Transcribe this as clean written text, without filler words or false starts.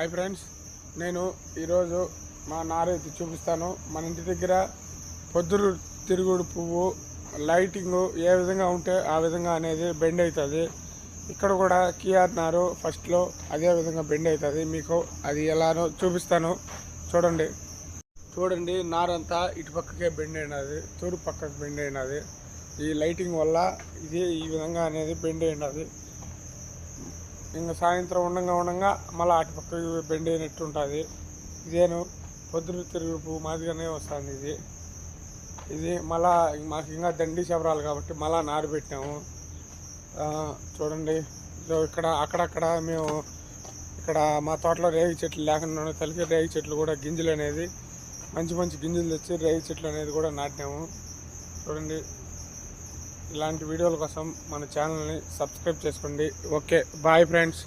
Hi friends, నేను ఈరోజు మా నారైతే చూపిస్తాను. మన ఇంటి దగ్గర పొద్దురు తిరుగుడు పువ్వు లైటింగ్ ఏ విధంగా ఉంటే ఆ విధంగా అనేది బెండ్ అవుతుంది. ఇక్కడ కూడా కియార్ నారు ఫస్ట్లో అదే విధంగా బెండ్ అవుతుంది. మీకు అది ఎలానో చూపిస్తాను. చూడండి నారంతా ఇటు పక్కకే బెండ్ అయినది, తూర్పు పక్కకు బెండ్ అయినది. ఈ లైటింగ్ వల్ల ఇది ఈ విధంగా అనేది బెండ్ అయినది. ఇంకా సాయంత్రం ఉండగా మళ్ళీ అటు పక్క బెండ్ అయినట్టు ఉంటుంది. ఇదేను పొద్దున తిరుగు పువ్వు మాదిరిగానే వస్తుంది. ఇది మళ్ళా మాకు ఇంకా దండి శబరాలు కాబట్టి మళ్ళా నారు పెట్టినాము. చూడండి, ఇక్కడ అక్కడక్కడ మేము ఇక్కడ మా తోటలో రేగి చెట్లు లేకుండా తలికే రేగి చెట్లు కూడా గింజలు అనేది మంచి గింజలు తెచ్చి రేగి చెట్లు అనేది కూడా నాటినాము. చూడండి, ఇలాంటి వీడియోల కోసం మన ఛానల్ని సబ్స్క్రైబ్ చేసుకోండి. Okay, bye friends.